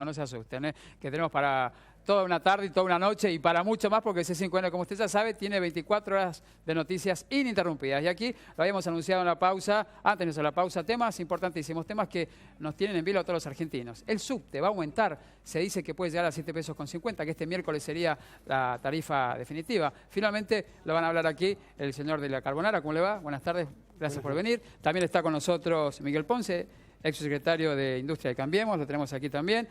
No se asusten, que tenemos para toda una tarde y toda una noche y para mucho más, porque C5N, como usted ya sabe, tiene 24 horas de noticias ininterrumpidas. Y aquí lo habíamos anunciado en la pausa, antes de la pausa, temas importantísimos, temas que nos tienen en vilo a todos los argentinos. El subte va a aumentar, se dice que puede llegar a 7 pesos con 50, que este miércoles sería la tarifa definitiva. Finalmente lo van a hablar aquí el señor de la Carbonara. ¿Cómo le va? Buenas tardes, gracias por venir. También está con nosotros Miguel Ponce, exsecretario de Industria de Cambiemos, lo tenemos aquí también,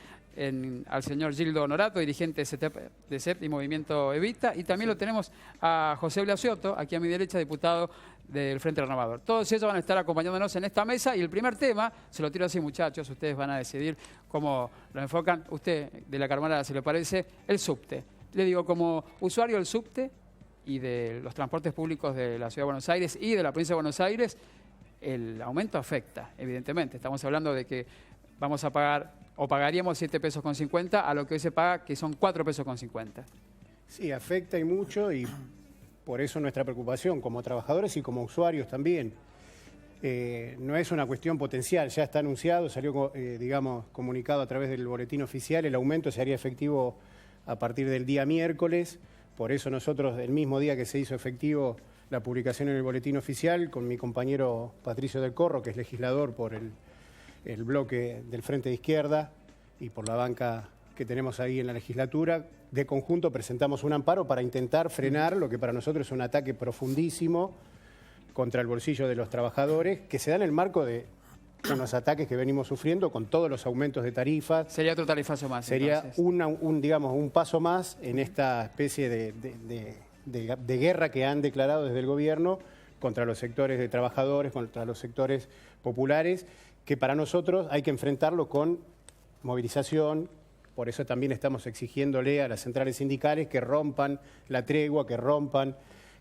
al señor Gildo Honorato, dirigente de CEP y Movimiento Evita, y también lo tenemos a José Blasiotto, aquí a mi derecha, diputado del Frente Renovador. Todos ellos van a estar acompañándonos en esta mesa y el primer tema, se lo tiro así muchachos, ustedes van a decidir cómo lo enfocan. Usted de la Carbonara, si le parece, el subte. Le digo, como usuario del subte y de los transportes públicos de la Ciudad de Buenos Aires y de la Provincia de Buenos Aires, el aumento afecta, evidentemente. Estamos hablando de que vamos a pagar, o pagaríamos 7 pesos con 50 a lo que hoy se paga, que son 4 pesos con 50. Sí, afecta y mucho, y por eso nuestra preocupación como trabajadores y como usuarios también. No es una cuestión potencial, ya está anunciado, salió, digamos, comunicado a través del boletín oficial, el aumento se haría efectivo a partir del día miércoles, por eso nosotros, el mismo día que se hizo efectivo la publicación en el boletín oficial, con mi compañero Patricio del Corro, que es legislador por el bloque del Frente de Izquierda y por la banca que tenemos ahí en la legislatura, de conjunto presentamos un amparo para intentar frenar lo que para nosotros es un ataque profundísimo contra el bolsillo de los trabajadores, que se da en el marco de unos ataques que venimos sufriendo con todos los aumentos de tarifas. Sería otro tarifazo más. Sería un paso más en esta especie de guerra que han declarado desde el gobierno contra los sectores de trabajadores, contra los sectores populares, que para nosotros hay que enfrentarlo con movilización. Por eso también estamos exigiéndole a las centrales sindicales que rompan la tregua, que rompan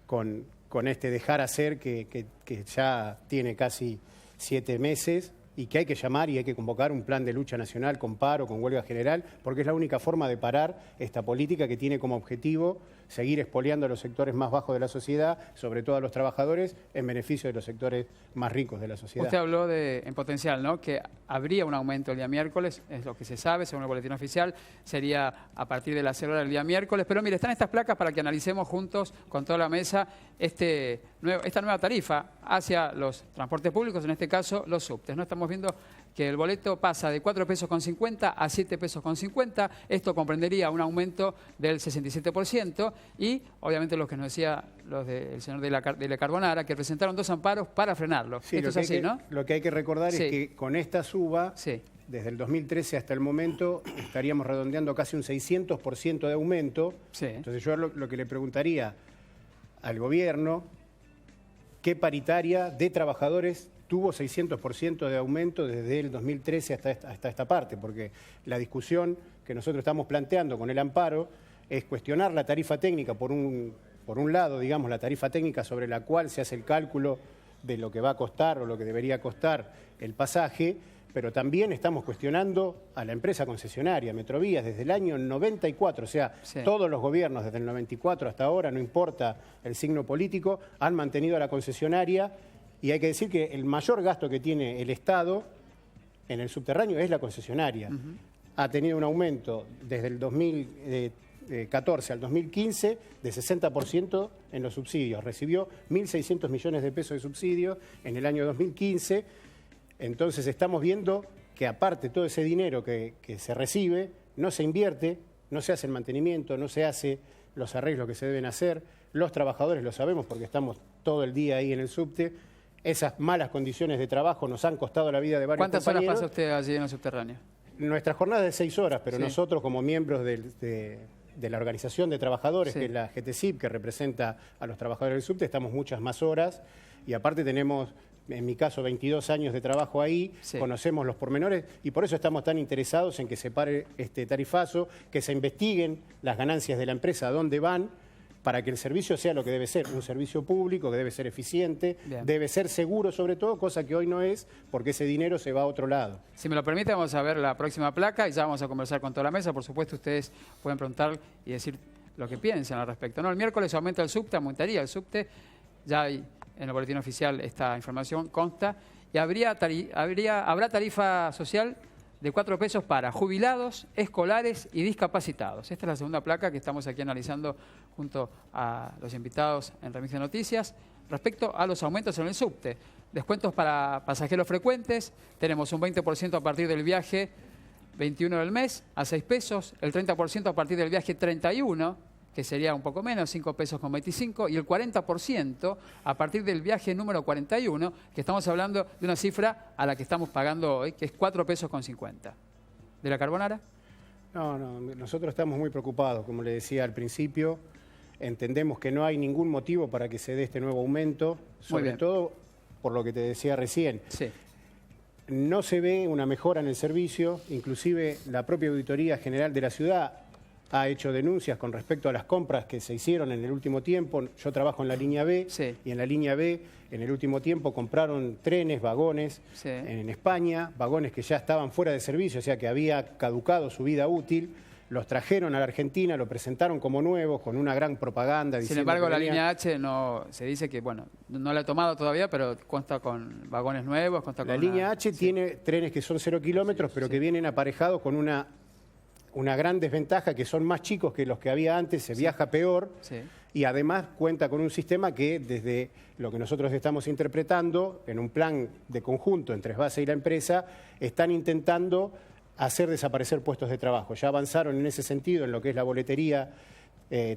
con este dejar hacer que ya tiene casi 7 meses, y que hay que llamar y hay que convocar un plan de lucha nacional con paro, con huelga general, porque es la única forma de parar esta política que tiene como objetivo seguir expoliando a los sectores más bajos de la sociedad, sobre todo a los trabajadores, en beneficio de los sectores más ricos de la sociedad. Usted habló en potencial, ¿no?, que habría un aumento el día miércoles, es lo que se sabe, según el boletín oficial, sería a partir de las 0 horas del día miércoles, pero mire, están estas placas para que analicemos juntos con toda la mesa esta nueva tarifa hacia los transportes públicos, en este caso los subtes, ¿no? Estamos viendo que el boleto pasa de 4 pesos con 50 a 7 pesos con 50. Esto comprendería un aumento del 67% y, obviamente, lo que nos decía el señor de la Carbonara, que presentaron 2 amparos para frenarlo. Sí, esto es así, ¿no? Lo que hay que recordar sí. es que con esta suba, sí, desde el 2013 hasta el momento, estaríamos redondeando casi un 600% de aumento. Sí. Entonces yo lo que le preguntaría al gobierno, ¿qué paritaria de trabajadores tuvo 600% de aumento desde el 2013 hasta esta parte? Porque la discusión que nosotros estamos planteando con el amparo es cuestionar la tarifa técnica, por un lado, digamos, la tarifa técnica sobre la cual se hace el cálculo de lo que va a costar o lo que debería costar el pasaje, pero también estamos cuestionando a la empresa concesionaria, Metrovías, desde el año 94, o sea, sí, todos los gobiernos desde el 94 hasta ahora, no importa el signo político, han mantenido a la concesionaria. Y hay que decir que el mayor gasto que tiene el Estado en el subterráneo es la concesionaria. Ha tenido un aumento desde el 2014 al 2015 de 60% en los subsidios. Recibió 1.600 millones de pesos de subsidios en el año 2015. Entonces estamos viendo que aparte todo ese dinero que se recibe, no se invierte, no se hace el mantenimiento, no se hace los arreglos que se deben hacer. Los trabajadores lo sabemos porque estamos todo el día ahí en el subte. Esas malas condiciones de trabajo nos han costado la vida de varios compañeros. ¿Cuántas horas pasa usted allí en el subterráneo? Nuestra jornada es de 6 horas, pero sí, nosotros como miembros de la organización de trabajadores, sí, que es la GTCIP, que representa a los trabajadores del subte, estamos muchas más horas y aparte tenemos, en mi caso, 22 años de trabajo ahí, sí, conocemos los pormenores y por eso estamos tan interesados en que se pare este tarifazo, que se investiguen las ganancias de la empresa, a dónde van, para que el servicio sea lo que debe ser, un servicio público que debe ser eficiente, bien, debe ser seguro sobre todo, cosa que hoy no es, porque ese dinero se va a otro lado. Si me lo permite, vamos a ver la próxima placa y ya vamos a conversar con toda la mesa. Por supuesto, ustedes pueden preguntar y decir lo que piensan al respecto. No, el miércoles aumenta el subte, aumentaría el subte, ya hay en el boletín oficial esta información consta, y habrá tarifa social de 4 pesos para jubilados, escolares y discapacitados. Esta es la segunda placa que estamos aquí analizando junto a los invitados en Remix de Noticias. Respecto a los aumentos en el subte, descuentos para pasajeros frecuentes, tenemos un 20% a partir del viaje 21 del mes a 6 pesos, el 30% a partir del viaje 31, que sería un poco menos, 5 pesos con 25, y el 40% a partir del viaje número 41, que estamos hablando de una cifra a la que estamos pagando hoy, que es 4 pesos con 50. ¿De la Carbonara? No, nosotros estamos muy preocupados, como le decía al principio. Entendemos que no hay ningún motivo para que se dé este nuevo aumento, sobre todo por lo que te decía recién. Sí. No se ve una mejora en el servicio, inclusive la propia Auditoría General de la Ciudad ha hecho denuncias con respecto a las compras que se hicieron en el último tiempo. Yo trabajo en la línea B y en la línea B en el último tiempo compraron trenes, vagones en España, vagones que ya estaban fuera de servicio, o sea que había caducado su vida útil. Los trajeron a la Argentina, lo presentaron como nuevos, con una gran propaganda. Sin embargo, la línea H no se dice que, bueno, no la ha tomado todavía, pero consta con vagones nuevos, consta con la línea H tiene trenes que son 0 kilómetros, pero que vienen aparejados con una gran desventaja, que son más chicos que los que había antes, se viaja peor, y además cuenta con un sistema que, desde lo que nosotros estamos interpretando, en un plan de conjunto entre Sbase y la empresa, están intentando hacer desaparecer puestos de trabajo. Ya avanzaron en ese sentido en lo que es la boletería,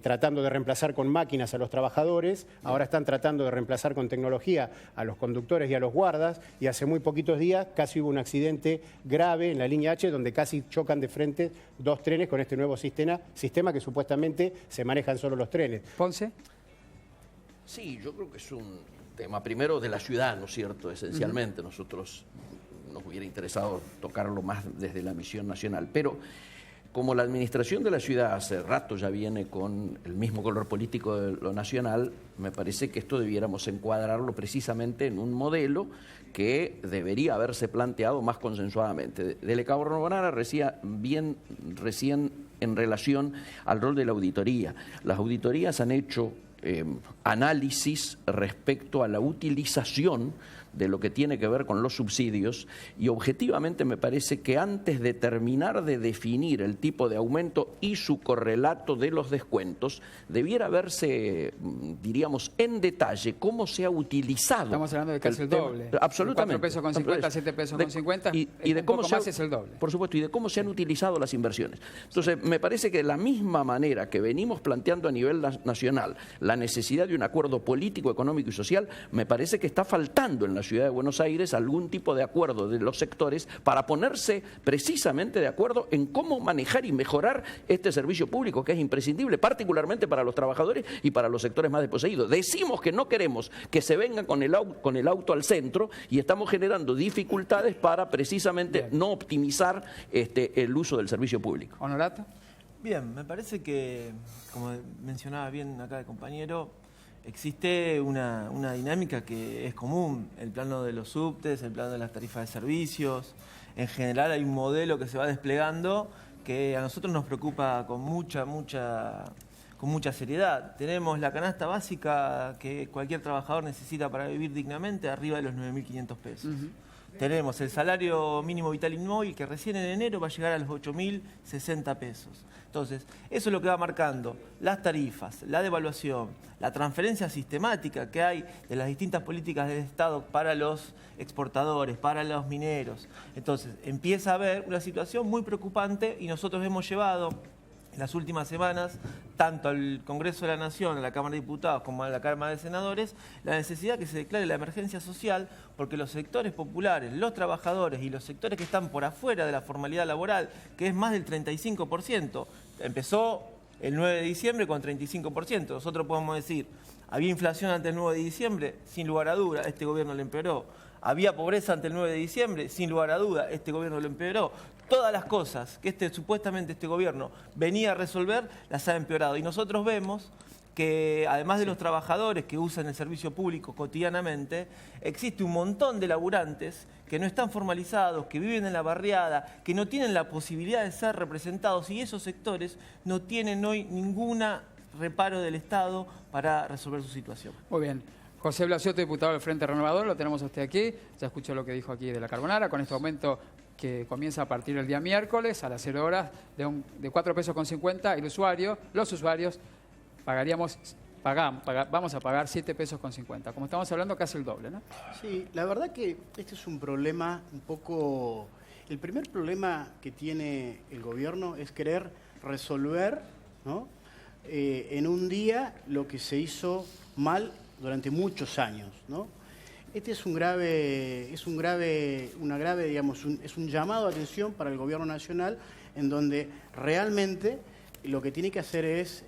tratando de reemplazar con máquinas a los trabajadores, ahora están tratando de reemplazar con tecnología a los conductores y a los guardas, y hace muy poquitos días casi hubo un accidente grave en la línea H donde casi chocan de frente 2 trenes con este nuevo sistema que supuestamente se manejan solo los trenes. ¿Ponce? Sí, yo creo que es un tema primero de la ciudad, ¿no es cierto? Esencialmente, nosotros nos hubiera interesado tocarlo más desde la misión nacional, pero como la administración de la ciudad hace rato ya viene con el mismo color político de lo nacional, me parece que esto debiéramos encuadrarlo precisamente en un modelo que debería haberse planteado más consensuadamente. De la Carbonara recién en relación al rol de la auditoría. Las auditorías han hecho análisis respecto a la utilización de lo que tiene que ver con los subsidios, y objetivamente me parece que antes de terminar de definir el tipo de aumento y su correlato de los descuentos, debiera verse, diríamos, en detalle cómo se ha utilizado. Estamos hablando de casi el doble. Absolutamente. 4 pesos con 50, 7 pesos con 50, y de cómo más es el doble. Por supuesto, y de cómo se han utilizado las inversiones. Entonces, me parece que de la misma manera que venimos planteando a nivel nacional la necesidad de un acuerdo político, económico y social, me parece que está faltando en la Ciudad de Buenos Aires algún tipo de acuerdo de los sectores para ponerse precisamente de acuerdo en cómo manejar y mejorar este servicio público que es imprescindible, particularmente para los trabajadores y para los sectores más desposeídos. Decimos que no queremos que se venga con el auto al centro y estamos generando dificultades para precisamente no optimizar el uso del servicio público. Honorato. Bien, me parece que, como mencionaba bien acá el compañero, existe una dinámica que es común, el plano de los subtes, el plano de las tarifas de servicios. En general hay un modelo que se va desplegando que a nosotros nos preocupa con mucha seriedad. Tenemos la canasta básica que cualquier trabajador necesita para vivir dignamente, arriba de los 9.500 pesos. Tenemos el salario mínimo vital inmóvil que recién en enero va a llegar a los 8.060 pesos. Entonces, eso es lo que va marcando las tarifas, la devaluación, la transferencia sistemática que hay de las distintas políticas del Estado para los exportadores, para los mineros. Entonces, empieza a haber una situación muy preocupante y nosotros hemos llevado en las últimas semanas, tanto al Congreso de la Nación, a la Cámara de Diputados como a la Cámara de Senadores, la necesidad que se declare la emergencia social porque los sectores populares, los trabajadores y los sectores que están por afuera de la formalidad laboral, que es más del 35%, empezó el 9 de diciembre con 35%. Nosotros podemos decir, había inflación ante el 9 de diciembre, sin lugar a duda, este gobierno lo empeoró. Había pobreza ante el 9 de diciembre, sin lugar a duda, este gobierno lo empeoró. Todas las cosas que supuestamente este gobierno venía a resolver, las ha empeorado. Y nosotros vemos que, además de los trabajadores que usan el servicio público cotidianamente, existe un montón de laburantes que no están formalizados, que viven en la barriada, que no tienen la posibilidad de ser representados, y esos sectores no tienen hoy ningún reparo del Estado para resolver su situación. Muy bien. José Blasioto, diputado del Frente Renovador, lo tenemos a usted aquí. Ya escuchó lo que dijo aquí de la Carbonara. Con este aumento que comienza a partir del día miércoles a las 0 horas de 4 pesos con 50, los usuarios vamos a pagar 7 pesos con 50. Como estamos hablando, casi el doble, ¿no? Sí, la verdad que este es un problema un poco... El primer problema que tiene el gobierno es querer resolver, ¿no?, en un día lo que se hizo mal durante muchos años, ¿no? Este es un llamado de atención para el gobierno nacional, en donde realmente lo que tiene que hacer es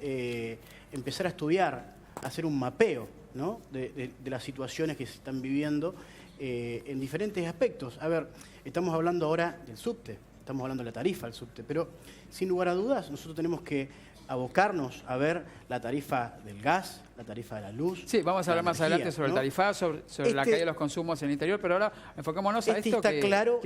empezar a estudiar, hacer un mapeo, ¿no?, de las situaciones que se están viviendo en diferentes aspectos. A ver, estamos hablando ahora del subte, estamos hablando de la tarifa del subte, pero sin lugar a dudas nosotros tenemos que abocarnos a ver la tarifa del gas, la tarifa de la luz. Sí, vamos a hablar más adelante sobre el tarifazo, sobre la caída de los consumos en el interior, pero ahora enfoquémonos a esto claro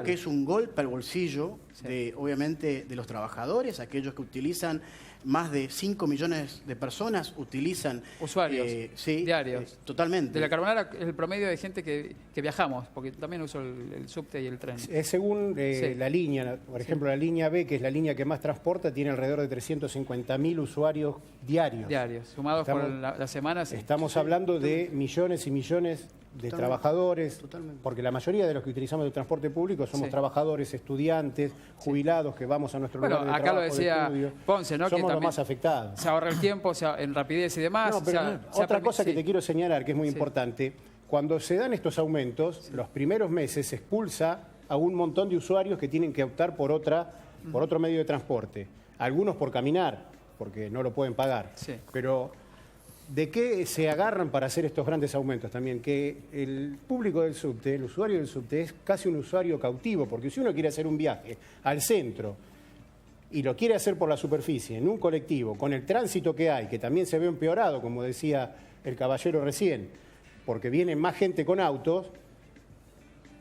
que es un golpe al bolsillo, sí, obviamente, de los trabajadores, aquellos que utilizan, más de 5 millones de personas utilizan... Usuarios diarios. Totalmente. De la Carbonara es el promedio de gente que viajamos, porque también uso el subte y el tren. Según la línea, por ejemplo, la línea B, que es la línea que más transporta, tiene alrededor de 350.000 usuarios diarios. Sumados por la semana. Sí. Estamos hablando de millones y millones de trabajadores, porque la mayoría de los que utilizamos el transporte público somos trabajadores, estudiantes, jubilados, que vamos a nuestro lugar de trabajo, acá lo decía Ponce, ¿no?, somos que los más afectados. Se ahorra el tiempo en rapidez y demás. No, pero otra cosa que te quiero señalar, que es muy importante, cuando se dan estos aumentos, los primeros meses se expulsa a un montón de usuarios que tienen que optar por otro medio de transporte. Algunos por caminar, porque no lo pueden pagar. Sí. Pero ¿de qué se agarran para hacer estos grandes aumentos también? Que el público del subte, el usuario del subte, es casi un usuario cautivo, porque si uno quiere hacer un viaje al centro y lo quiere hacer por la superficie, en un colectivo, con el tránsito que hay, que también se ve empeorado, como decía el caballero recién, porque viene más gente con autos,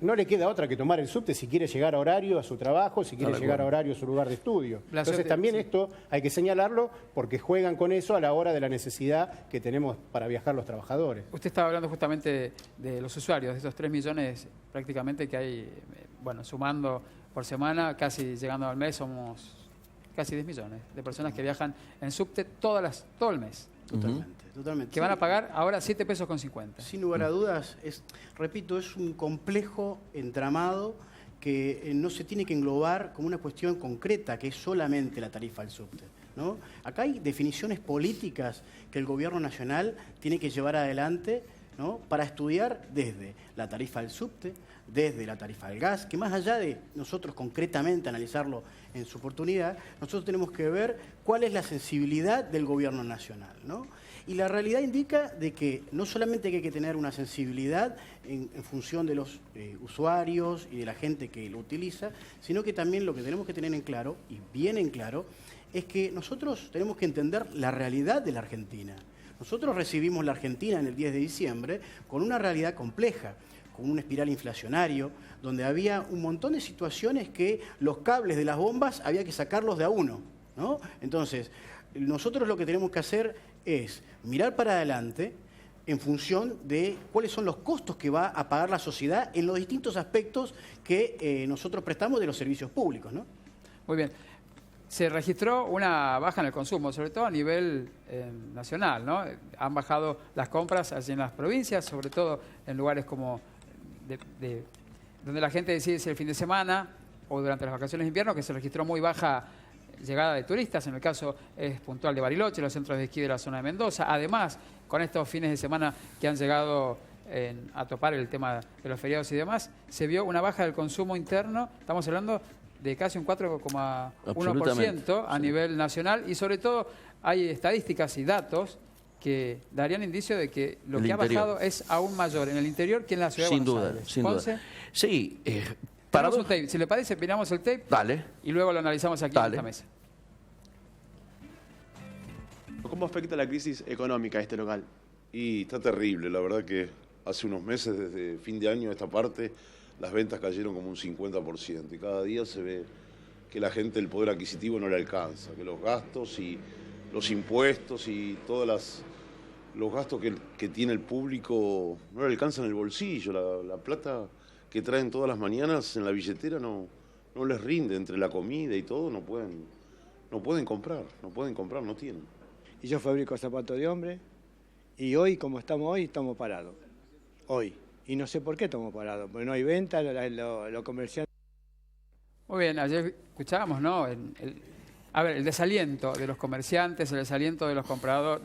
no le queda otra que tomar el subte si quiere llegar a horario a su trabajo, si quiere llegar a horario a su lugar de estudio. Entonces también esto hay que señalarlo, porque juegan con eso a la hora de la necesidad que tenemos para viajar los trabajadores. Usted estaba hablando justamente de los usuarios, de esos 3 millones prácticamente que hay, bueno, sumando por semana, casi llegando al mes, somos casi 10 millones de personas que viajan en subte todo el mes. Totalmente. Que van a pagar ahora 7 pesos con 50. Sin lugar a dudas, repito, es un complejo entramado que no se tiene que englobar como una cuestión concreta, que es solamente la tarifa del subte, ¿no? Acá hay definiciones políticas que el gobierno nacional tiene que llevar adelante, ¿no?, para estudiar desde la tarifa del subte, desde la tarifa del gas, que más allá de nosotros concretamente analizarlo en su oportunidad, nosotros tenemos que ver cuál es la sensibilidad del gobierno nacional, ¿no? Y la realidad indica de que no solamente hay que tener una sensibilidad en función de los usuarios y de la gente que lo utiliza, sino que también lo que tenemos que tener en claro, y bien en claro, es que nosotros tenemos que entender la realidad de la Argentina. Nosotros recibimos la Argentina en el 10 de diciembre con una realidad compleja, con un espiral inflacionario, donde había un montón de situaciones que los cables de las bombas había que sacarlos de a uno, ¿no? Entonces, nosotros lo que tenemos que hacer es mirar para adelante en función de cuáles son los costos que va a pagar la sociedad en los distintos aspectos que nosotros prestamos de los servicios públicos, ¿no? Muy bien. Se registró una baja en el consumo, sobre todo a nivel nacional, ¿no? Han bajado las compras allí en las provincias, sobre todo en lugares como donde la gente decide si el fin de semana o durante las vacaciones de invierno, que se registró muy baja llegada de turistas. En el caso es puntual de Bariloche, los centros de esquí de la zona de Mendoza. Además, con estos fines de semana que han llegado a topar el tema de los feriados y demás, se vio una baja del consumo interno. Estamos hablando de casi un 4,1% a nivel nacional, y sobre todo hay estadísticas y datos que darían indicio de que lo que ha bajado es aún mayor en el interior que en la ciudad de Buenos Aires. Sin duda. Sí, tenemos un tape. Si le parece, miramos el tape. Dale. Y luego lo analizamos aquí en esta mesa. ¿Cómo afecta la crisis económica a este local? Y está terrible, la verdad que hace unos meses, desde fin de año a esta parte, las ventas cayeron como un 50%, y cada día se ve que la gente el poder adquisitivo no le alcanza, que los gastos y los impuestos y todos los gastos que tiene el público no le alcanzan el bolsillo, la plata que traen todas las mañanas en la billetera no les rinde, entre la comida y todo, no pueden comprar, no tienen. Y yo fabrico zapatos de hombre y hoy, como estamos hoy, estamos parados. Hoy. Y no sé por qué estamos parados, porque no hay venta, lo comercial. Muy bien, ayer escuchábamos, ¿no? El desaliento de los comerciantes, el desaliento de los compradores,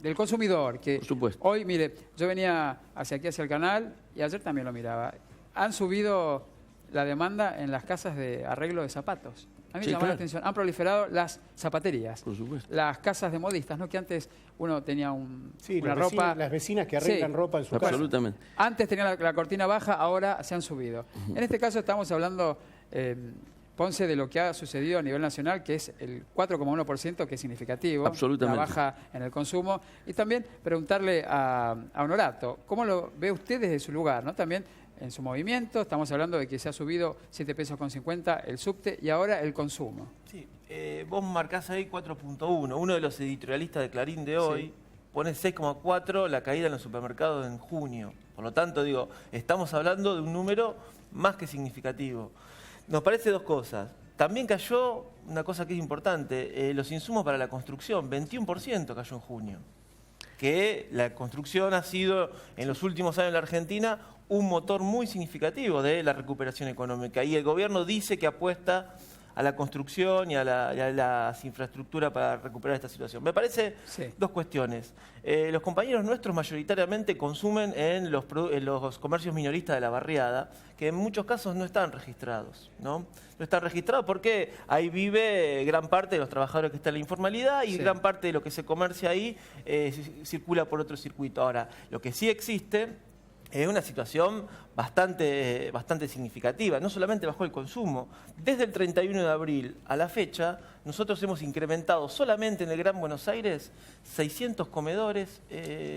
del consumidor. Que Por supuesto. Hoy, mire, yo venía hacia aquí, hacia el canal, y ayer también lo miraba. Han subido la demanda en las casas de arreglo de zapatos. A mí me Sí, llamó claro. la atención. Han proliferado las zapaterías. Por supuesto. Las casas de modistas, ¿no? Que antes uno tenía Sí, una las ropa... las vecinas que arreglan Sí. ropa en su casa. Absolutamente. Antes tenían la cortina baja, ahora se han subido. En este caso estamos hablando, Ponce, de lo que ha sucedido a nivel nacional, que es el 4,1%, que es significativo. Absolutamente. La baja en el consumo. Y también preguntarle a Honorato, ¿cómo lo ve usted desde su lugar, ¿no? También en su movimiento, estamos hablando de que se ha subido 7,50 pesos el subte y ahora el consumo. Sí, vos marcás ahí 4.1. Uno de los editorialistas de Clarín de hoy Sí. pone 6,4 la caída en los supermercados en junio. Por lo tanto, digo, estamos hablando de un número más que significativo. Nos parece dos cosas. También cayó una cosa que es importante, los insumos para la construcción, 21% cayó en junio. Que la construcción ha sido, en los últimos años en la Argentina, un motor muy significativo de la recuperación económica. Y el gobierno dice que apuesta a la construcción y a las infraestructuras para recuperar esta situación. Me parece Sí. dos cuestiones. Los compañeros nuestros mayoritariamente consumen en los comercios minoristas de la barriada, que en muchos casos no están registrados, ¿no? No están registrados porque ahí vive gran parte de los trabajadores que están en la informalidad y Sí. gran parte de lo que se comercia ahí circula por otro circuito. Ahora, lo que sí existe es una situación bastante significativa. No solamente bajó el consumo. Desde el 31 de abril a la fecha, nosotros hemos incrementado solamente en el Gran Buenos Aires 600 comedores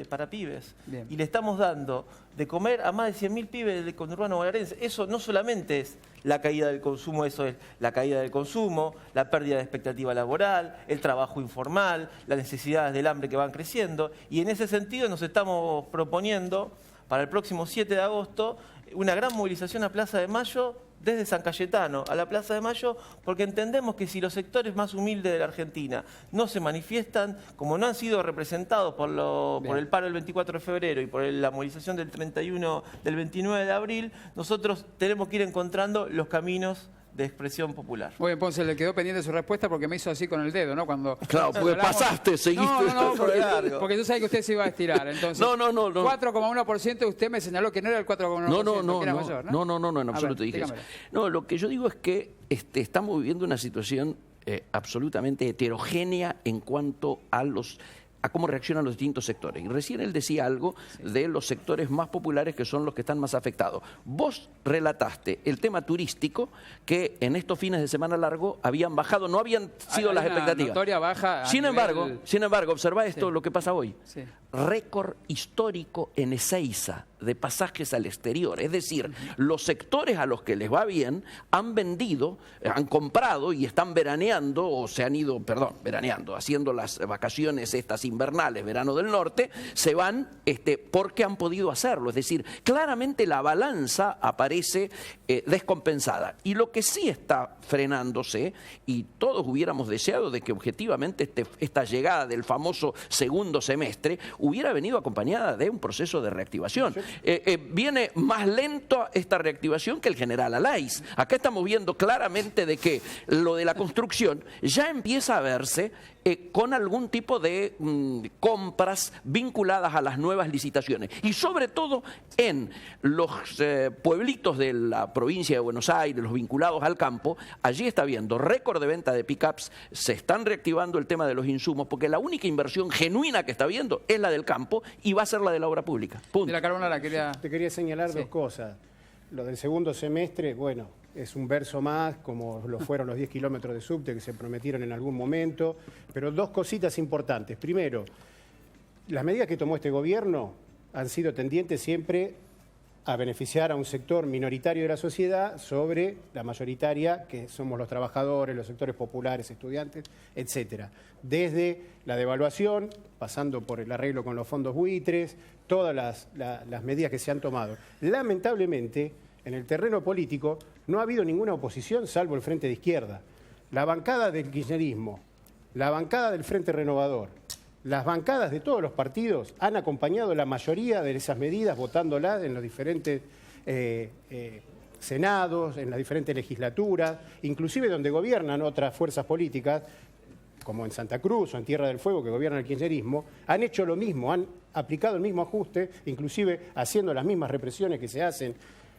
para pibes. Bien. Y le estamos dando de comer a más de 100.000 pibes del conurbano bonaerense. Eso no solamente es la caída del consumo, eso es la caída del consumo, la pérdida de expectativa laboral, el trabajo informal, las necesidades del hambre que van creciendo. Y en ese sentido nos estamos proponiendo para el próximo 7 de agosto una gran movilización a Plaza de Mayo, desde San Cayetano a la Plaza de Mayo, porque entendemos que si los sectores más humildes de la Argentina no se manifiestan, como no han sido representados por el paro del 24 de febrero y por la movilización del 29 de abril, nosotros tenemos que ir encontrando los caminos de expresión popular. Muy bien, Ponce, le quedó pendiente su respuesta porque me hizo así con el dedo, ¿no? Cuando Claro, porque hablamos- pasaste, seguiste. No, Fue largo. porque yo sabía que usted se iba a estirar. Entonces, No. 4,1%, usted me señaló que no era el 4,1%, que era mayor, ¿no? No, en A absoluto ver, dije eso. dígamelo. No, lo que yo digo es que estamos viviendo una situación absolutamente heterogénea en cuanto a cómo reaccionan los distintos sectores. Y recién él decía algo de los sectores más populares que son los que están más afectados. Vos relataste el tema turístico, que en estos fines de semana largo habían bajado, no habían sido Hay las una expectativas. notoria baja a Sin nivel- embargo, observa esto, Sí. lo que pasa hoy. Sí. Récord histórico en Ezeiza de pasajes al exterior. Es decir, los sectores a los que les va bien han vendido, han comprado y están veraneando, o se han ido, veraneando, haciendo las vacaciones estas invernales, verano del norte, se van porque han podido hacerlo. Es decir, claramente la balanza aparece descompensada. Y lo que sí está frenándose, y todos hubiéramos deseado de que objetivamente esta llegada del famoso segundo semestre hubiera venido acompañada de un proceso de reactivación. Viene más lento esta reactivación que el general Alaiz. Acá estamos viendo claramente de que lo de la construcción ya empieza a verse con algún tipo de compras vinculadas a las nuevas licitaciones. Y sobre todo en los pueblitos de la provincia de Buenos Aires, los vinculados al campo, allí está habiendo récord de venta de pick-ups, se están reactivando el tema de los insumos, porque la única inversión genuina que está habiendo es la del campo y va a ser la de la obra pública. Punto. De la Carbonara quería... Te quería señalar dos cosas. Lo del segundo semestre, bueno, es un verso más, como lo fueron los 10 kilómetros de subte que se prometieron en algún momento, pero dos cositas importantes. Primero, las medidas que tomó este gobierno han sido tendientes siempre a beneficiar a un sector minoritario de la sociedad sobre la mayoritaria, que somos los trabajadores, los sectores populares, estudiantes, etcétera. Desde la devaluación, pasando por el arreglo con los fondos buitres, todas las medidas que se han tomado. Lamentablemente, en el terreno político no ha habido ninguna oposición salvo el Frente de Izquierda. La bancada del kirchnerismo, la bancada del Frente Renovador, las bancadas de todos los partidos han acompañado la mayoría de esas medidas votándolas en los diferentes senados, en las diferentes legislaturas, inclusive donde gobiernan otras fuerzas políticas, como en Santa Cruz o en Tierra del Fuego, que gobierna el kirchnerismo, han hecho lo mismo, han aplicado el mismo ajuste, inclusive haciendo las mismas represiones que se hacen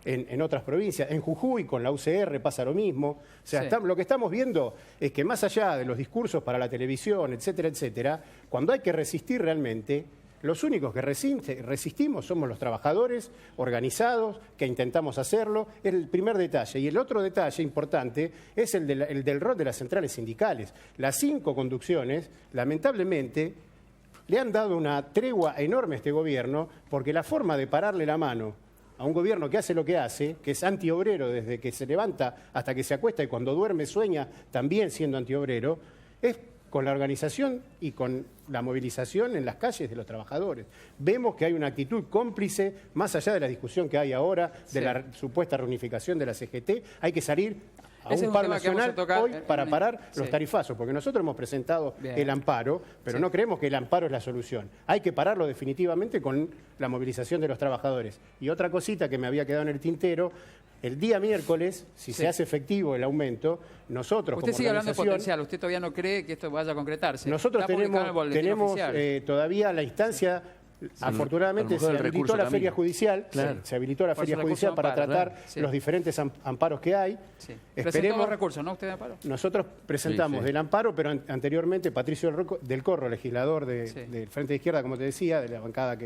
en otras provincias. En Jujuy, con la UCR, pasa lo mismo. O sea, Sí. lo que estamos viendo es que más allá de los discursos para la televisión, etcétera, etcétera, cuando hay que resistir realmente, los únicos que resistimos somos los trabajadores organizados, que intentamos hacerlo. Es el primer detalle. Y el otro detalle importante es el del rol de las centrales sindicales. Las 5 conducciones, lamentablemente, le han dado una tregua enorme a este gobierno, porque la forma de pararle la mano a un gobierno que hace lo que hace, que es antiobrero desde que se levanta hasta que se acuesta y cuando duerme sueña también siendo antiobrero, es con la organización y con la movilización en las calles de los trabajadores. Vemos que hay una actitud cómplice, más allá de la discusión que hay ahora de la supuesta reunificación de la CGT, hay que salir a Ese es un un paro tema que vamos a nacional tocar hoy para parar sí. los tarifazos, porque nosotros hemos presentado Bien. el amparo, pero Sí. no creemos que el amparo es la solución. Hay que pararlo definitivamente con la movilización de los trabajadores. Y otra cosita que me había quedado en el tintero, el día miércoles, si Sí. se hace efectivo el aumento, nosotros Usted como sigue hablando de organización, potencial, usted todavía no cree que esto vaya a concretarse. nosotros Está publicado en el boletín tenemos oficial. todavía la instancia, afortunadamente a lo mejor se el habilitó recurso la también. feria judicial, Claro. se habilitó la Por feria eso el recurso judicial de para amparo, tratar claro. Sí. los diferentes amparos que hay. Sí. Presentó dos recursos, ¿no? ¿Usted de amparo? Nosotros presentamos Sí, sí. del amparo, pero anteriormente Patricio del Corro, legislador Sí. del Frente de Izquierda, como te decía, de la bancada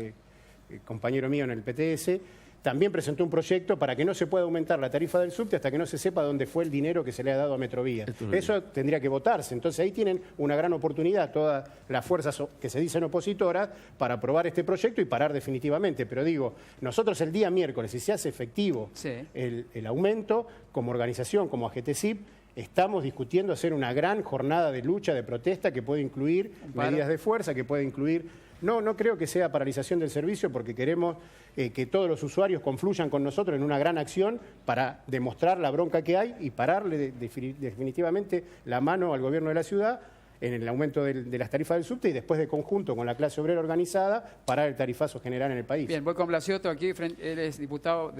compañero mío en el PTS, también presentó un proyecto para que no se pueda aumentar la tarifa del subte hasta que no se sepa dónde fue el dinero que se le ha dado a Metrovía. Eso tendría que votarse. Entonces ahí tienen una gran oportunidad todas las fuerzas que se dicen opositoras para aprobar este proyecto y parar definitivamente. Pero digo, nosotros el día miércoles, si se hace efectivo Sí. el aumento, como organización, como AGTCIP, estamos discutiendo hacer una gran jornada de lucha, de protesta, que puede incluir paro. medidas de fuerza, que puede incluir... No creo que sea paralización del servicio, porque queremos que todos los usuarios confluyan con nosotros en una gran acción para demostrar la bronca que hay y pararle definitivamente la mano al gobierno de la ciudad en el aumento de las tarifas del subte y después de conjunto con la clase obrera organizada parar el tarifazo general en el país. Bien, voy con Blasiotto aquí, él es diputado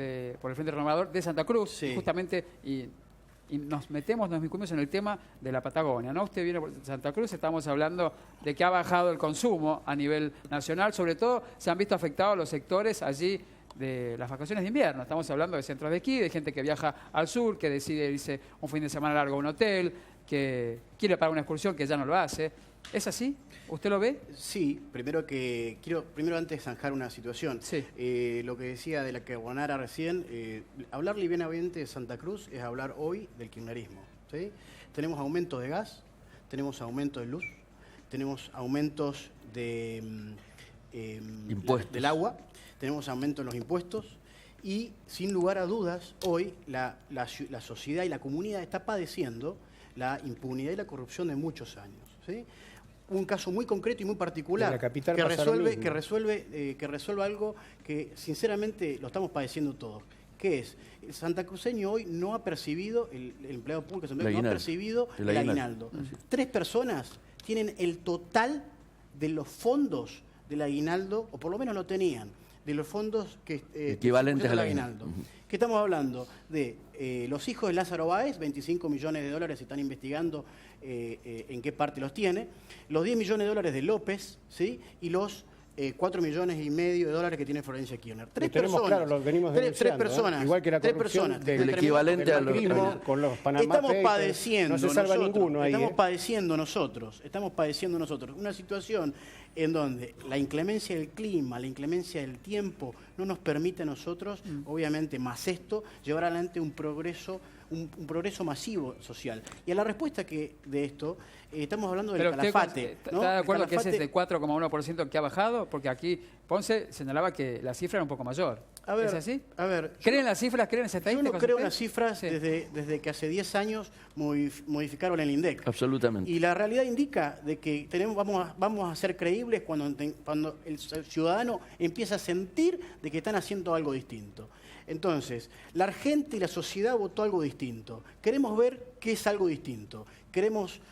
por el Frente Renovador de Santa Cruz, Sí. justamente, y nos incluimos en el tema de la Patagonia, ¿no? Usted viene por Santa Cruz, estamos hablando de que ha bajado el consumo a nivel nacional, sobre todo se han visto afectados los sectores allí de las vacaciones de invierno. Estamos hablando de centros de esquí, de gente que viaja al sur, que decide irse un fin de semana largo a un hotel, que quiere pagar una excursión que ya no lo hace. ¿Es así? ¿Usted lo ve? Sí, primero antes zanjar una situación. Sí. Lo que decía de la que abonara recién, hablar livianamente de Santa Cruz es hablar hoy del kirchnerismo. ¿Sí? Tenemos aumentos de gas, tenemos aumentos de luz, tenemos aumentos Impuestos. del agua, tenemos aumentos en los impuestos y sin lugar a dudas hoy la sociedad y la comunidad está padeciendo la impunidad y la corrupción de muchos años. ¿Sí? Un caso muy concreto y muy particular En la capital que pasa lo resuelve, mismo. que resuelve algo que sinceramente lo estamos padeciendo todos. ¿Qué es? El santacruceño hoy no ha percibido, el empleado público no ha aguinaldo. percibido El el aguinaldo. aguinaldo. 3 personas tienen el total de los fondos del aguinaldo, o por lo menos lo tenían, de los fondos que Equivalentes al al aguinaldo. aguinaldo. ¿Qué estamos hablando? De los hijos de Lázaro Báez, 25 millones de dólares, se están investigando en qué parte los tiene, los 10 millones de dólares de López, ¿sí? Y los 4 millones y medio de dólares que tiene Florencia Kirchner. Tres tenemos personas. claro, lo venimos tres denunciando, personas. igual que la tres corrupción personas. del equivalente del a los- macrismo, con los Panamá Estamos Papers, padeciendo no se salva nosotros, ninguno ahí. estamos padeciendo nosotros una situación en donde la inclemencia del clima, la inclemencia del tiempo no nos permite a nosotros, obviamente más esto, llevar adelante un progreso masivo social. Y a la respuesta de esto, estamos hablando del Pero usted calafate. ¿no? ¿está de El acuerdo que es calafate- este 4,1% que ha bajado? Porque aquí Ponce señalaba que la cifra era un poco mayor. A ver, ¿Es así? A ver, ¿Creen las cifras? ¿Creen las yo estadísticas? no creo en ustedes? las cifras Sí. desde que hace 10 años modificaron el INDEC. Absolutamente. Y la realidad indica de que vamos a ser creíbles cuando el ciudadano empieza a sentir de que están haciendo algo distinto. Entonces, la gente y la sociedad votó algo distinto. Queremos ver qué es algo distinto.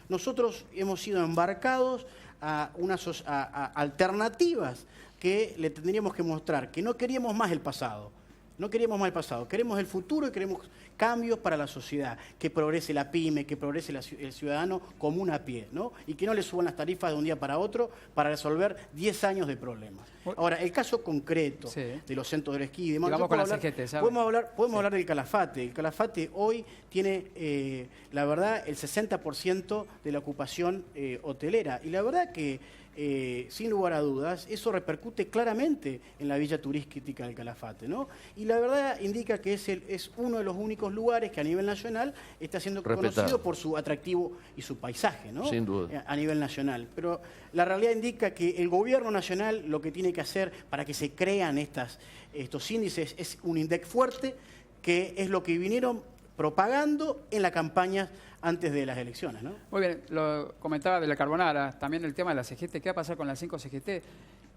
Nosotros hemos sido embarcados a alternativas que le tendríamos que mostrar, que no queríamos más el pasado. No queríamos más el pasado, queremos el futuro y queremos cambios para la sociedad, que progrese la pyme, que progrese el ciudadano común a pie, ¿no? Y que no le suban las tarifas de un día para otro para resolver 10 años de problemas. Ahora, el caso concreto de los centros del esquí y demás, vamos con la CGT, ¿sabe? podemos hablar del Calafate. El Calafate hoy tiene, la verdad, el 60% de la ocupación hotelera. Y la verdad que sin lugar a dudas, eso repercute claramente en la villa turística del Calafate, ¿no? Y la verdad indica que es uno de los únicos lugares que a nivel nacional está siendo conocido por su atractivo y su paisaje, ¿no? Sin duda. A nivel nacional. Pero la realidad indica que el gobierno nacional lo que tiene que hacer para que se crean estos índices es un INDEC fuerte, que es lo que vinieron propagando en la campaña antes de las elecciones, ¿no? Muy bien, lo comentaba de la Carbonara, también el tema de la CGT. ¿Qué va a pasar con las 5 CGT?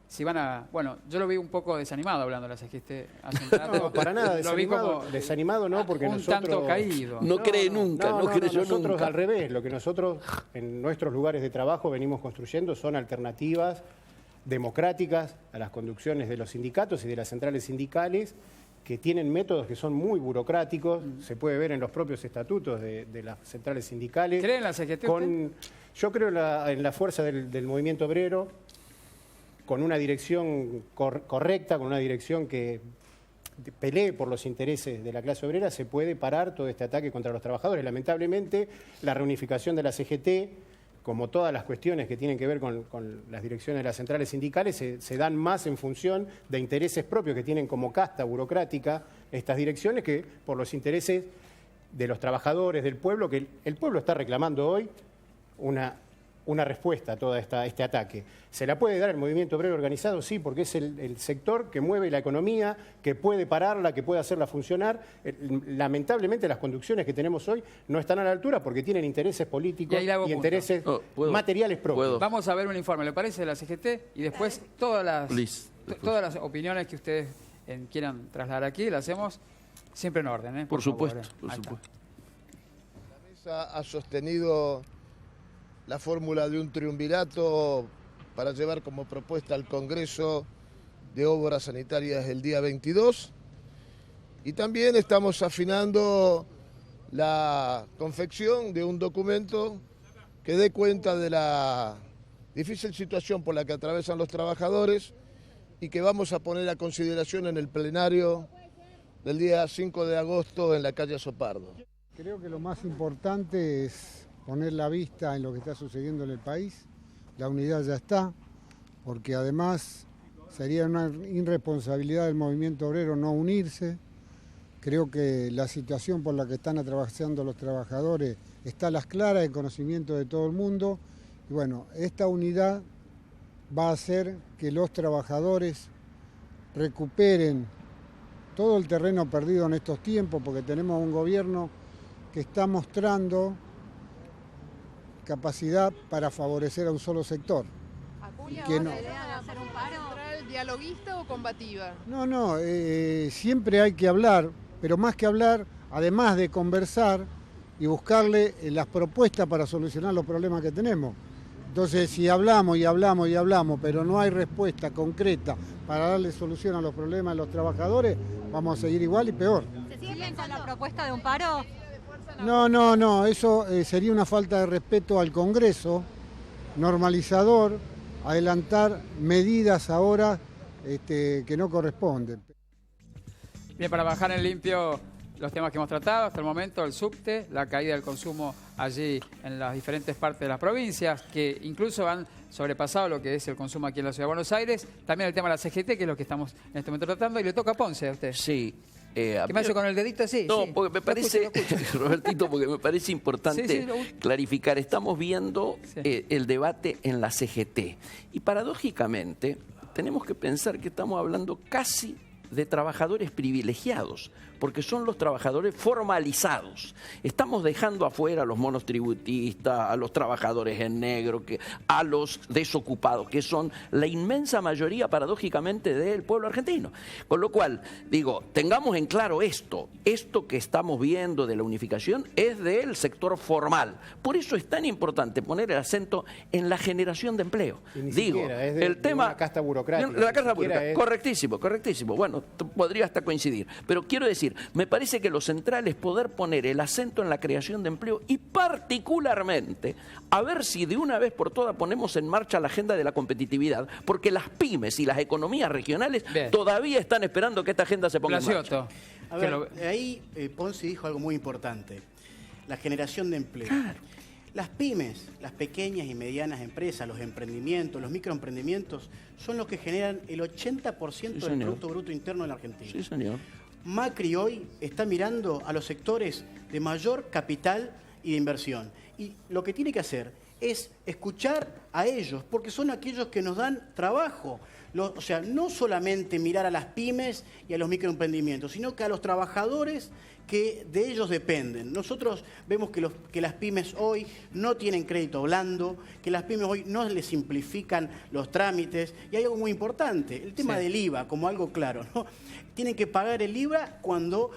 Si van a... Bueno, yo lo vi un poco desanimado hablando de la CGT hace un rato. No, para nada Lo vi como desanimado no, porque un nosotros... tanto caído. No cree nunca, no creyó nosotros nunca. al revés, lo que nosotros en nuestros lugares de trabajo venimos construyendo son alternativas democráticas a las conducciones de los sindicatos y de las centrales sindicales, que tienen métodos que son muy burocráticos, se puede ver en los propios estatutos de las centrales sindicales. ¿Cree en la CGT usted? Yo creo en la fuerza del movimiento obrero, con una dirección correcta, con una dirección que pelee por los intereses de la clase obrera, se puede parar todo este ataque contra los trabajadores. Lamentablemente, la reunificación de la CGT, como todas las cuestiones que tienen que ver con las direcciones de las centrales sindicales, se dan más en función de intereses propios que tienen como casta burocrática estas direcciones que por los intereses de los trabajadores, del pueblo, que el pueblo está reclamando hoy una respuesta a todo este ataque. ¿Se la puede dar el movimiento obrero organizado? Sí, porque es el sector que mueve la economía, que puede pararla, que puede hacerla funcionar. Lamentablemente las conducciones que tenemos hoy no están a la altura porque tienen intereses políticos y intereses materiales propios. Vamos a ver un informe, ¿le parece, de la CGT? Y después todas las opiniones que ustedes quieran trasladar aquí, las hacemos siempre en orden, ¿eh? Por supuesto, favor, por supuesto. La mesa ha sostenido la fórmula de un triunvirato para llevar como propuesta al Congreso de Obras Sanitarias el día 22 y también estamos afinando la confección de un documento que dé cuenta de la difícil situación por la que atravesan los trabajadores y que vamos a poner a consideración en el plenario del día 5 de agosto en la calle Sopardo. Creo que lo más importante es poner la vista en lo que está sucediendo en el país. La unidad ya está, porque además sería una irresponsabilidad del movimiento obrero no unirse. Creo que la situación por la que están atravesando los trabajadores está a las claras, en conocimiento de todo el mundo. Y bueno, esta unidad va a hacer que los trabajadores recuperen todo el terreno perdido en estos tiempos, porque tenemos un gobierno que está mostrando capacidad para favorecer a un solo sector. ¿Acuña la idea de hacer un paro? ¿Dialoguista o combativa? No, siempre hay que hablar, pero más que hablar, además de conversar y buscarle las propuestas para solucionar los problemas que tenemos. Entonces, si hablamos y hablamos y hablamos, pero no hay respuesta concreta para darle solución a los problemas de los trabajadores, vamos a seguir igual y peor. ¿Se sigue pensando la propuesta de un paro? No, eso sería una falta de respeto al Congreso, normalizador, adelantar medidas ahora que no corresponden. Bien, para bajar en limpio los temas que hemos tratado hasta el momento, el subte, la caída del consumo allí en las diferentes partes de las provincias, que incluso han sobrepasado lo que es el consumo aquí en la Ciudad de Buenos Aires, también el tema de la CGT, que es lo que estamos en este momento tratando, y le toca a Ponce a usted. Sí. ¿Qué me hace con el dedito así? No, sí. porque me parece, Robertito, porque me parece importante clarificar. Estamos viendo el debate en la CGT. Y paradójicamente, tenemos que pensar que estamos hablando casi de trabajadores privilegiados, porque son los trabajadores formalizados. Estamos dejando afuera a los monotributistas, a los trabajadores en negro, a los desocupados, que son la inmensa mayoría, paradójicamente, del pueblo argentino. Con lo cual, digo, tengamos en claro esto que estamos viendo de la unificación es del sector formal. Por eso es tan importante poner el acento en la generación de empleo. Digo, es de, el tema... una casta burocrática. La casta burocrática, correctísimo, correctísimo. Bueno, podría hasta coincidir. Pero quiero decir, me parece que lo central es poder poner el acento en la creación de empleo y particularmente a ver si de una vez por todas ponemos en marcha la agenda de la competitividad, porque las pymes y las economías regionales todavía están esperando que esta agenda se ponga en marcha. A ver, ahí Ponzi dijo algo muy importante, la generación de empleo. Claro. Las pymes, las pequeñas y medianas empresas, los emprendimientos, los microemprendimientos, son los que generan el 80% del Producto Bruto Interno de la Argentina. Sí, señor. Macri hoy está mirando a los sectores de mayor capital y de inversión. Y lo que tiene que hacer es escuchar a ellos, porque son aquellos que nos dan trabajo. O sea, no solamente mirar a las pymes y a los microemprendimientos, sino que a los trabajadores que de ellos dependen. Nosotros vemos que las pymes hoy no tienen crédito blando, que las pymes hoy no les simplifican los trámites, y hay algo muy importante, el tema del IVA, como algo claro, ¿no? Tienen que pagar el IVA cuando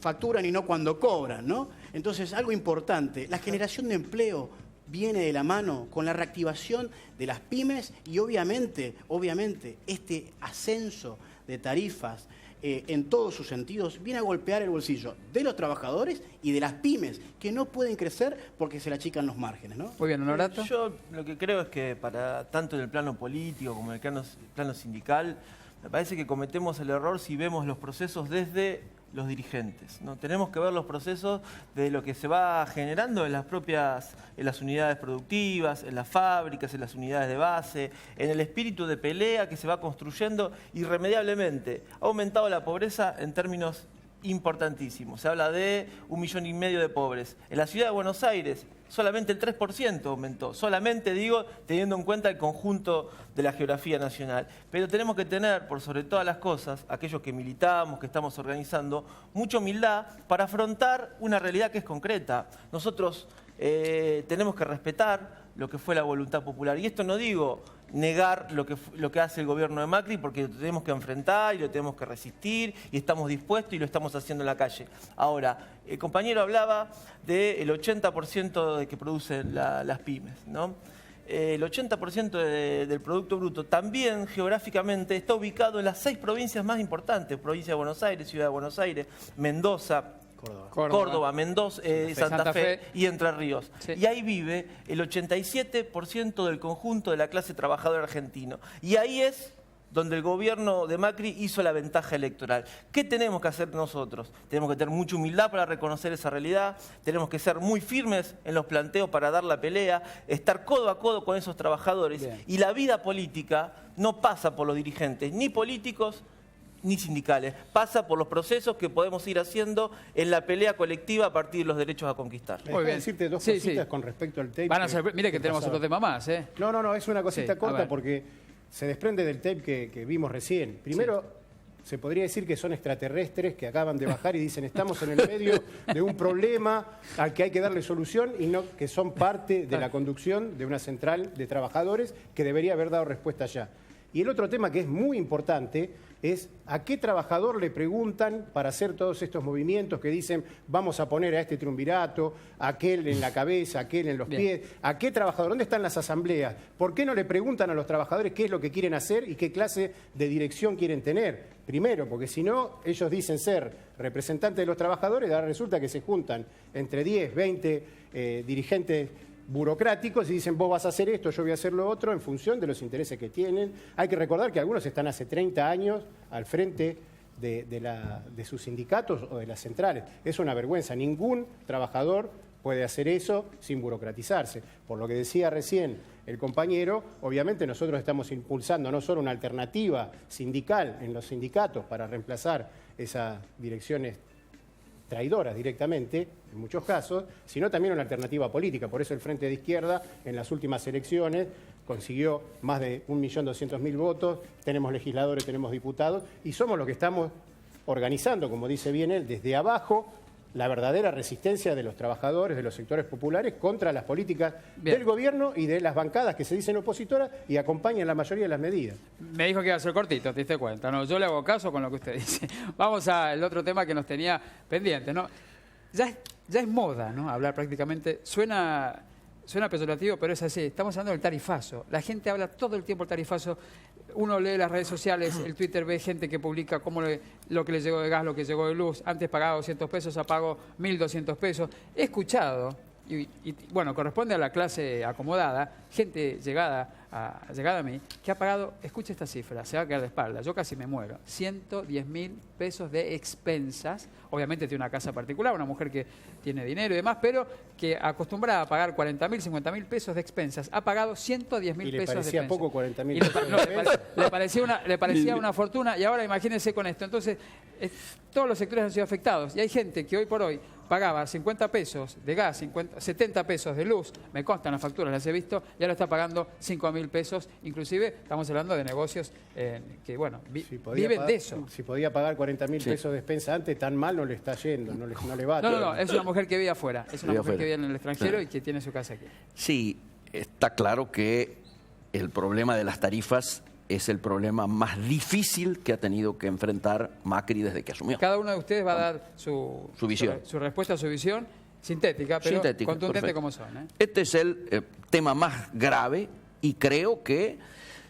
facturan y no cuando cobran, ¿no? Entonces, algo importante, la generación de empleo viene de la mano con la reactivación de las pymes y obviamente este ascenso de tarifas en todos sus sentidos viene a golpear el bolsillo de los trabajadores y de las pymes que no pueden crecer porque se le achican los márgenes, ¿no? Muy bien, Honorato. Yo lo que creo es que para tanto en el plano político como en el plano sindical, me parece que cometemos el error si vemos los procesos desde los dirigentes, ¿no? Tenemos que ver los procesos de lo que se va generando en las unidades productivas, en las fábricas, en las unidades de base, en el espíritu de pelea que se va construyendo irremediablemente. Ha aumentado la pobreza en términos importantísimos. Se habla de 1,5 millones de pobres. En la ciudad de Buenos Aires solamente el 3% aumentó. Solamente digo teniendo en cuenta el conjunto de la geografía nacional. Pero tenemos que tener, por sobre todas las cosas, aquellos que militamos, que estamos organizando, mucha humildad para afrontar una realidad que es concreta. Nosotros tenemos que respetar lo que fue la voluntad popular. Y esto no digo negar lo que hace el gobierno de Macri, porque lo tenemos que enfrentar y lo tenemos que resistir y estamos dispuestos y lo estamos haciendo en la calle. Ahora, el compañero hablaba del 80% de que producen las pymes, ¿no? El 80% del Producto Bruto también geográficamente está ubicado en las 6 provincias más importantes, provincia de Buenos Aires, Ciudad de Buenos Aires, Mendoza, Córdoba, Mendoza, Santa Fe y Entre Ríos. Sí. Y ahí vive el 87% del conjunto de la clase trabajadora argentino. Y ahí es donde el gobierno de Macri hizo la ventaja electoral. ¿Qué tenemos que hacer nosotros? Tenemos que tener mucha humildad para reconocer esa realidad, tenemos que ser muy firmes en los planteos para dar la pelea, estar codo a codo con esos trabajadores. Bien. Y la vida política no pasa por los dirigentes, ni políticos, ni sindicales. Pasa por los procesos que podemos ir haciendo en la pelea colectiva a partir de los derechos a conquistar. Voy a decirte dos cositas con respecto al tape. Mire que tenemos otro tema más, ¿eh? No, es una cosita corta porque se desprende del tape que vimos recién. Primero, se podría decir que son extraterrestres que acaban de bajar y dicen estamos en el medio de un problema al que hay que darle solución y no que son parte de la conducción de una central de trabajadores que debería haber dado respuesta ya. Y el otro tema que es muy importante es a qué trabajador le preguntan para hacer todos estos movimientos que dicen vamos a poner a este triunvirato, a aquel en la cabeza, a aquel en los pies. ¿A qué trabajador? ¿Dónde están las asambleas? ¿Por qué no le preguntan a los trabajadores qué es lo que quieren hacer y qué clase de dirección quieren tener? Primero, porque si no, ellos dicen ser representantes de los trabajadores, ahora resulta que se juntan entre 10, 20 dirigentes burocráticos y dicen vos vas a hacer esto, yo voy a hacer lo otro en función de los intereses que tienen. Hay que recordar que algunos están hace 30 años al frente de sus sindicatos o de las centrales. Es una vergüenza, ningún trabajador puede hacer eso sin burocratizarse. Por lo que decía recién el compañero, obviamente nosotros estamos impulsando no solo una alternativa sindical en los sindicatos para reemplazar esas direcciones traidoras directamente, en muchos casos, sino también una alternativa política. Por eso el Frente de Izquierda, en las últimas elecciones, consiguió más de 1.200.000 votos, tenemos legisladores, tenemos diputados, y somos los que estamos organizando, como dice bien él, desde abajo, la verdadera resistencia de los trabajadores, de los sectores populares, contra las políticas del gobierno y de las bancadas que se dicen opositoras y acompañan la mayoría de las medidas. Me dijo que iba a ser cortito, te diste cuenta, ¿no? Yo le hago caso con lo que usted dice. Vamos al otro tema que nos tenía pendiente, ¿no? Ya es moda, ¿no? Hablar prácticamente, suena peyorativo, pero es así. Estamos hablando del tarifazo. La gente habla todo el tiempo del tarifazo. Uno lee las redes sociales, el Twitter, ve gente que publica lo que le llegó de gas, lo que llegó de luz. Antes pagaba 200 pesos, ahora pago 1.200 pesos. He escuchado, y bueno, corresponde a la clase acomodada, gente llegada a mí, que ha pagado, escuche esta cifra, se va a quedar de espalda, yo casi me muero, 110.000 pesos de expensas. Obviamente tiene una casa particular, una mujer que tiene dinero y demás, pero que acostumbrada a pagar 40.000, 50.000 pesos de expensas, ha pagado 110.000 pesos de expensas. ¿Y le parecía poco 40.000 pesos? No, le parecía una fortuna, y ahora imagínense con esto. Entonces, todos los sectores han sido afectados, y hay gente que hoy por hoy pagaba 50 pesos de gas, 70 pesos de luz, me constan las facturas, las he visto, y ahora está pagando 5.000 pesos. Inclusive estamos hablando de negocios que, bueno, viven de eso. Si podía pagar 40.000 pesos de expensa antes, tan mal no le está yendo, no le va. No, es una mujer que vive afuera, es una mujer que vive en el extranjero y que tiene su casa aquí. Sí, está claro que el problema de las tarifas es el problema más difícil que ha tenido que enfrentar Macri desde que asumió. Cada uno de ustedes va a dar su visión, su respuesta, su visión, sintética, pero contundente, perfecto, como son. Este es el tema más grave y creo que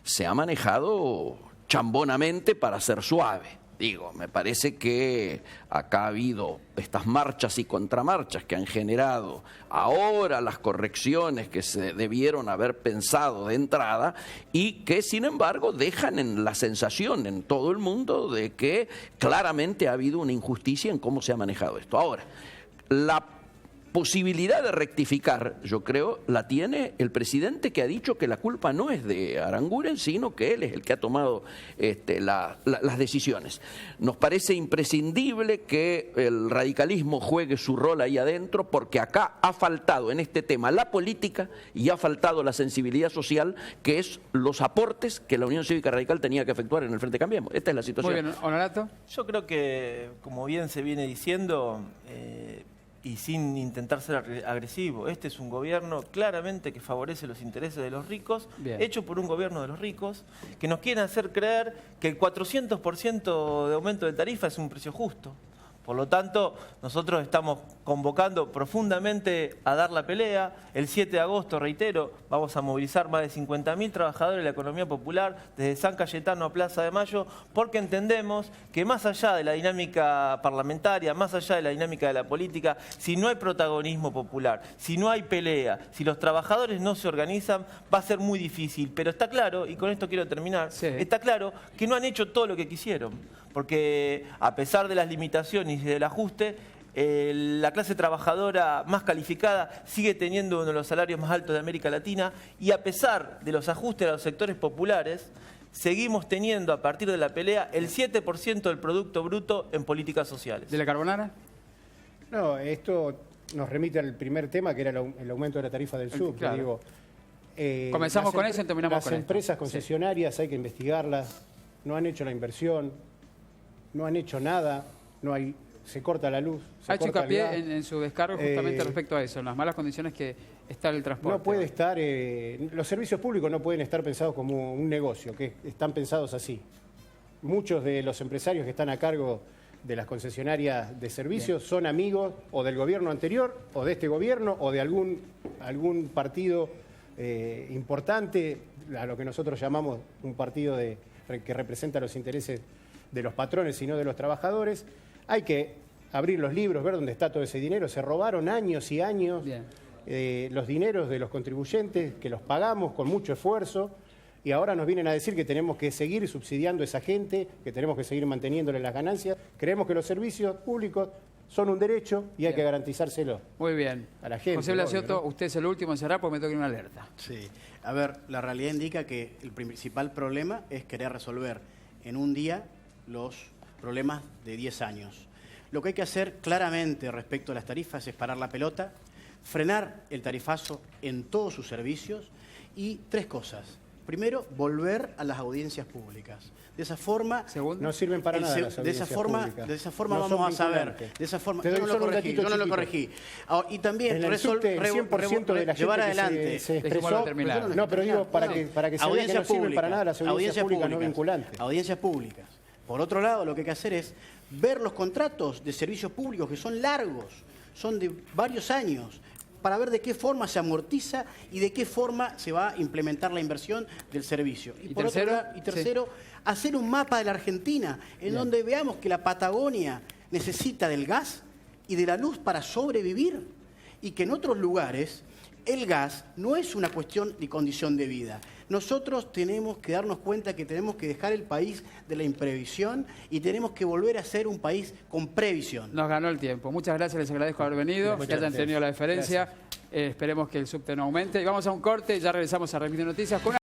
se ha manejado chambonamente para ser suave. Digo, me parece que acá ha habido estas marchas y contramarchas que han generado ahora las correcciones que se debieron haber pensado de entrada y que, sin embargo, dejan en la sensación en todo el mundo de que claramente ha habido una injusticia en cómo se ha manejado esto. Ahora, la posibilidad de rectificar, yo creo, la tiene el presidente, que ha dicho que la culpa no es de Aranguren, sino que él es el que ha tomado las decisiones. Nos parece imprescindible que el radicalismo juegue su rol ahí adentro, porque acá ha faltado en este tema la política y ha faltado la sensibilidad social, que es los aportes que la Unión Cívica Radical tenía que efectuar en el Frente Cambiemos. Esta es la situación. Muy bien, Honorato. Yo creo que, como bien se viene diciendo, y sin intentar ser agresivo, este es un gobierno claramente que favorece los intereses de los ricos, hecho por un gobierno de los ricos, que nos quieren hacer creer que el 400% de aumento de tarifa es un precio justo. Por lo tanto, nosotros estamos convocando profundamente a dar la pelea. El 7 de agosto, reitero, vamos a movilizar más de 50.000 trabajadores de la economía popular desde San Cayetano a Plaza de Mayo, porque entendemos que más allá de la dinámica parlamentaria, más allá de la dinámica de la política, si no hay protagonismo popular, si no hay pelea, si los trabajadores no se organizan, va a ser muy difícil. Pero está claro, y con esto quiero terminar, está claro que no han hecho todo lo que quisieron, porque a pesar de las limitaciones y del ajuste, la clase trabajadora más calificada sigue teniendo uno de los salarios más altos de América Latina, y a pesar de los ajustes a los sectores populares, seguimos teniendo, a partir de la pelea, el 7% del Producto Bruto en políticas sociales. ¿De la Carbonara? No, esto nos remite al primer tema, que era el aumento de la tarifa del SUB. Claro. Digo, comenzamos con eso y terminamos con las empresas concesionarias hay que investigarlas, no han hecho la inversión, no han hecho nada, se corta la luz. Ha hecho hincapié en su descargo justamente respecto a eso, en las malas condiciones que está el transporte. No puede estar, los servicios públicos no pueden estar pensados como un negocio, que están pensados así. Muchos de los empresarios que están a cargo de las concesionarias de servicios son amigos o del gobierno anterior, o de este gobierno, o de algún partido importante, a lo que nosotros llamamos un partido que representa los intereses de los patrones y no de los trabajadores. Hay que abrir los libros, ver dónde está todo ese dinero. Se robaron años y años los dineros de los contribuyentes, que los pagamos con mucho esfuerzo, y ahora nos vienen a decir que tenemos que seguir subsidiando a esa gente, que tenemos que seguir manteniéndole las ganancias. Creemos que los servicios públicos son un derecho y hay que garantizárselo. Muy bien. A la gente. José Blasciotto, ¿no? Usted es el último en cerrar porque me toca una alerta. Sí. A ver, la realidad indica que el principal problema es querer resolver en un día los problemas de 10 años. Lo que hay que hacer claramente respecto a las tarifas es parar la pelota, frenar el tarifazo en todos sus servicios y 3 cosas. Primero, volver a las audiencias públicas. De esa forma, no sirven para nada las de esa forma no vamos a saber. vinculantes. De esa forma, Te doy yo no solo un lo corregí, datito yo no lo chiquito. corregí. Y también En el subte, el 100% de la llevar gente que adelante. se expresó. No, pero digo, para que se vea que no sirven para nada las audiencias públicas no vinculantes. Audiencias públicas. Por otro lado, lo que hay que hacer es ver los contratos de servicios públicos que son largos, son de varios años, para ver de qué forma se amortiza y de qué forma se va a implementar la inversión del servicio. Y por tercero, otro lado, tercero, hacer un mapa de la Argentina en donde veamos que la Patagonia necesita del gas y de la luz para sobrevivir y que en otros lugares el gas no es una cuestión de condición de vida. Nosotros tenemos que darnos cuenta que tenemos que dejar el país de la imprevisión y tenemos que volver a ser un país con previsión. Nos ganó el tiempo. Muchas gracias, les agradezco haber venido, que hayan tenido la deferencia. Esperemos que el subte no aumente. Y vamos a un corte y ya regresamos a Remite Noticias con